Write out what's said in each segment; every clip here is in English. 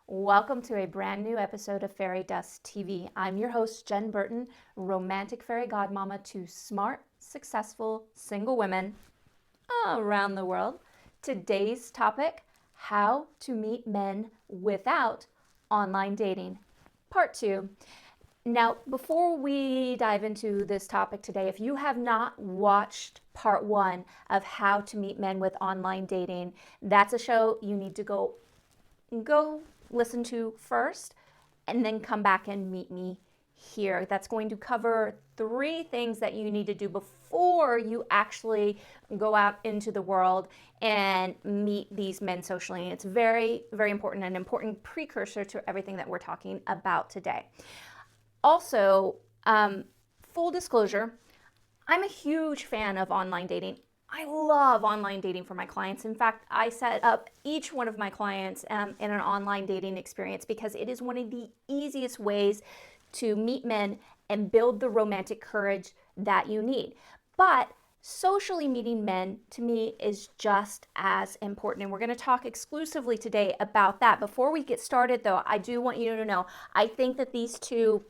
Welcome to a brand new episode of Fairy Dust TV. I'm your host, Jen Burton, romantic fairy godmama to smart, successful, single women around the world. Today's topic, how to meet men without online dating, part 2. Now, before we dive into this topic today, if you have not watched part 1 of how to meet men with online dating, that's a show you need to go listen to first and then come back and meet me here. That's going to cover 3 things that you need to do before you actually go out into the world and meet these men socially. And it's very, very important, an important precursor to everything that we're talking about today. Also, full disclosure, I'm a huge fan of online dating. I love online dating for my clients. In fact, I set up each one of my clients in an online dating experience because it is one of the easiest ways to meet men and build the romantic courage that you need. But socially meeting men, to me, is just as important. And we're going to talk exclusively today about that. Before we get started, though, I do want you to know, I think that these two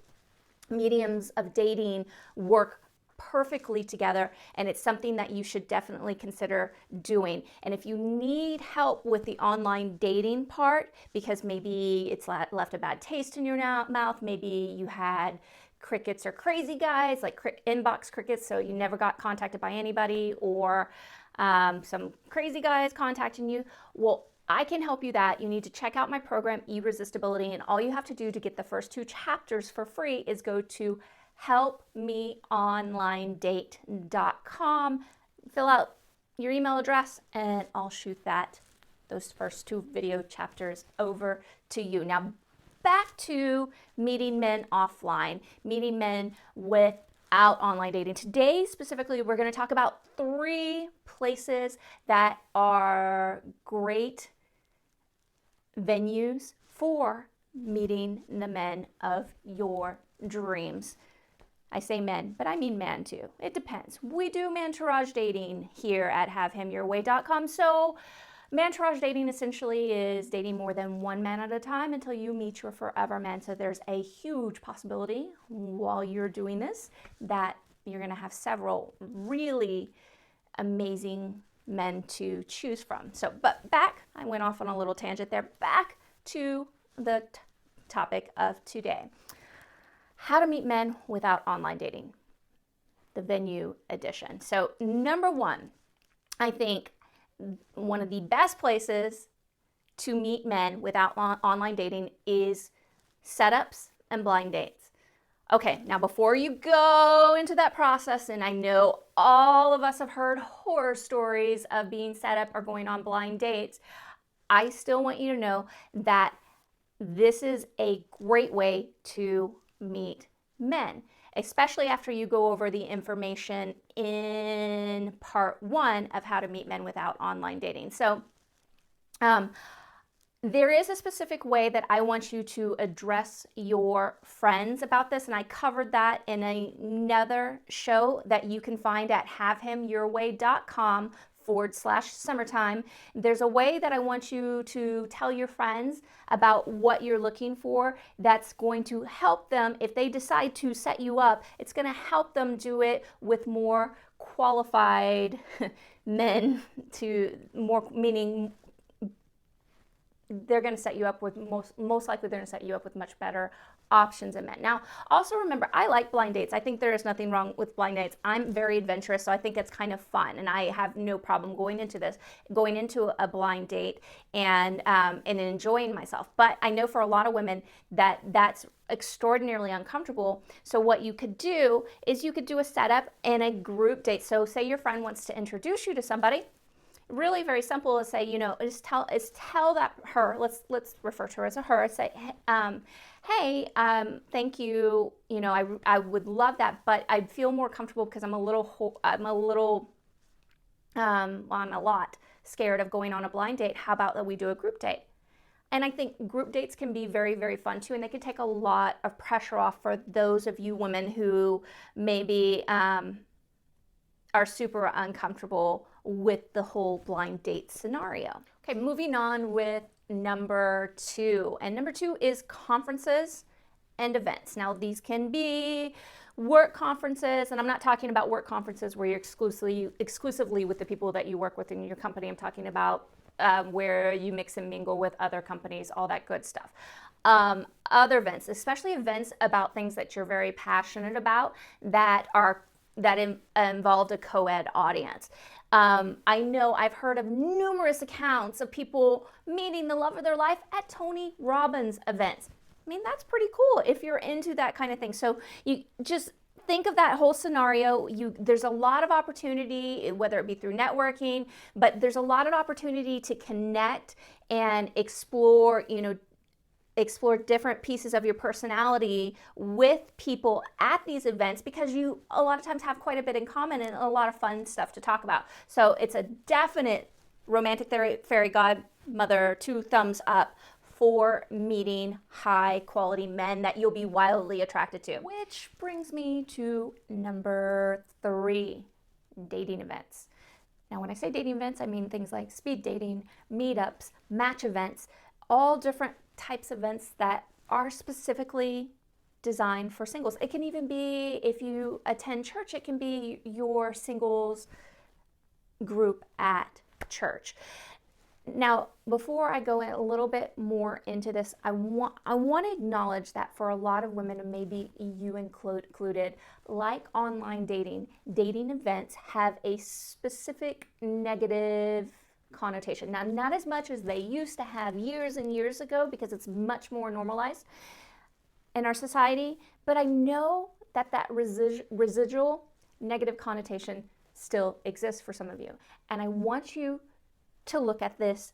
mediums of dating work perfectly together, and it's something that you should definitely consider doing. And if you need help with the online dating part, because maybe it's left a bad taste in your mouth, maybe you had crickets or crazy guys, like inbox crickets, so you never got contacted by anybody, or some crazy guys contacting you, well, I can help you that. You need to check out my program, Irresistibility, and all you have to do to get the first 2 chapters for free is go to helpmeonlinedate.com, fill out your email address, and I'll shoot those first 2 video chapters over to you. Now, back to meeting men offline, meeting men without online dating. Today, specifically, we're going to talk about 3 places that are great venues for meeting the men of your dreams. I say men, but I mean man too. It depends. We do mantourage dating here at havehimyourway.com. So mantourage dating essentially is dating more than one man at a time until you meet your forever man. So there's a huge possibility while you're doing this that you're going to have several really amazing men to choose from. So, but back, I went off on a little tangent there. Back to the topic of today. How to meet men without online dating, the venue edition. So number 1, I think one of the best places to meet men without online dating is setups and blind dates. Okay, now before you go into that process, and I know all of us have heard horror stories of being set up or going on blind dates, I still want you to know that this is a great way to meet men, especially after you go over the information in part 1 of how to meet men without online dating. So there is a specific way that I want you to address your friends about this, and I covered that in another show that you can find at havehimyourway.com/summertime. There's a way that I want you to tell your friends about what you're looking for that's going to help them. If they decide to set you up, it's going to help them do it with more qualified men, meaning they're going to set you up with most likely they're going to set you up with much better options in men. Now, also remember, I like blind dates. I think there is nothing wrong with blind dates. I'm very adventurous, so I think it's kind of fun, and I have no problem going into a blind date and enjoying myself. But I know for a lot of women that's extraordinarily uncomfortable. So what you could do is you could do a setup and a group date. So say your friend wants to introduce you to somebody. Really very simple is say, tell that her, let's refer to her as a her, say, hey, thank you, I would love that, but I'd feel more comfortable because I'm a lot scared of going on a blind date. How about that we do a group date? And I think group dates can be very, very fun too, and they can take a lot of pressure off for those of you women who maybe are super uncomfortable with the whole blind date scenario. Okay, moving on with number 2. And number 2 is conferences and events. Now, these can be work conferences, and I'm not talking about work conferences where you're exclusively with the people that you work with in your company. I'm talking about where you mix and mingle with other companies, all that good stuff. Other events, especially events about things that you're very passionate about that involved a co-ed audience. I know I've heard of numerous accounts of people meeting the love of their life at Tony Robbins events. I mean, that's pretty cool if you're into that kind of thing. So you just think of that whole scenario. There's a lot of opportunity, whether it be through networking, but there's a lot of opportunity to connect and explore different pieces of your personality with people at these events, because you a lot of times have quite a bit in common and a lot of fun stuff to talk about. So it's a definite romantic fairy godmother 2 thumbs up for meeting high quality men that you'll be wildly attracted to. Which brings me to number 3, dating events. Now, when I say dating events, I mean things like speed dating, meetups, match events, all different types of events that are specifically designed for singles. It can even be, if you attend church, it can be your singles group at church. Now, before I go in a little bit more into this, I want to acknowledge that for a lot of women, and maybe you included, like online dating events have a specific negative connotation. Now, not as much as they used to have years and years ago, because it's much more normalized in our society, but I know that residual negative connotation still exists for some of you. And I want you to look at this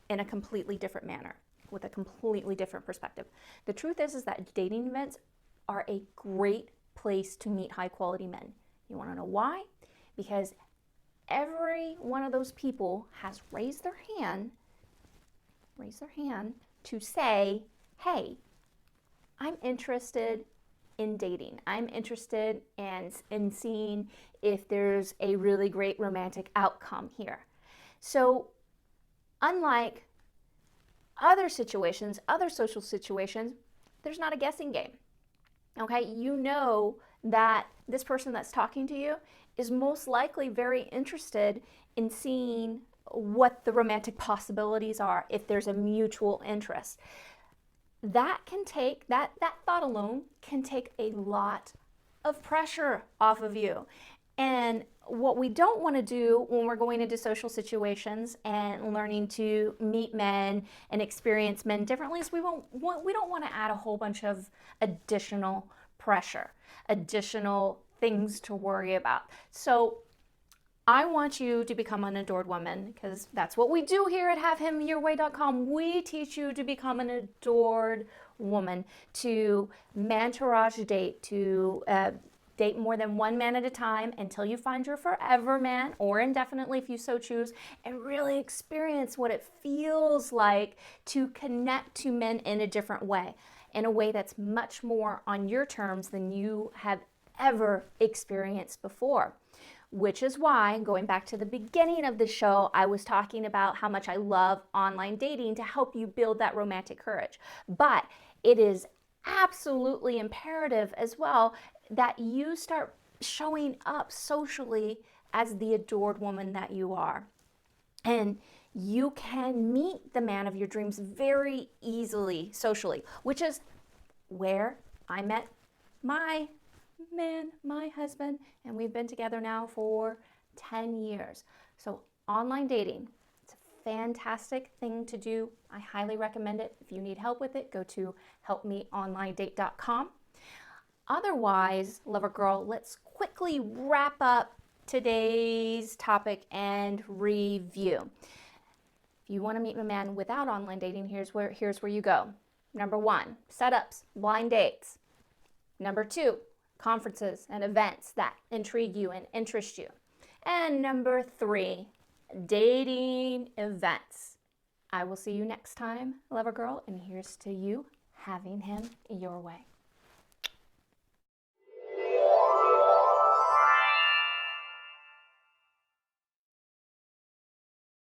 in a completely different manner, with a completely different perspective. The truth is that dating events are a great place to meet high quality men. You want to know why? Because every one of those people has raised their hand to say, hey, I'm interested in dating. I'm interested in seeing if there's a really great romantic outcome here. So unlike other situations, other social situations, there's not a guessing game. Okay, you know that this person that's talking to you is most likely very interested in seeing what the romantic possibilities are if there's a mutual interest. That thought alone can take a lot of pressure off of you. And what we don't want to do when we're going into social situations and learning to meet men and experience men differently is we don't want to add a whole bunch of additional pressure, additional things to worry about. So I want you to become an adored woman, because that's what we do here at HaveHimYourWay.com. We teach you to become an adored woman, to mentorage date, to date more than one man at a time until you find your forever man, or indefinitely if you so choose, and really experience what it feels like to connect to men in a different way, in a way that's much more on your terms than you have ever experienced before. Which is why, going back to the beginning of the show, I was talking about how much I love online dating to help you build that romantic courage. But it is absolutely imperative as well that you start showing up socially as the adored woman that you are. And you can meet the man of your dreams very easily socially, which is where I met my man, my husband, and we've been together now for 10 years. So online dating, it's a fantastic thing to do. I highly recommend it. If you need help with it, go to helpmeonlinedate.com. Otherwise, lover girl, let's quickly wrap up today's topic and review. If you want to meet a man without online dating, here's where you go. Number 1, setups, blind dates. Number 2, conferences and events that intrigue you and interest you. And number 3, dating events. I will see you next time, lover girl, and here's to you having him your way.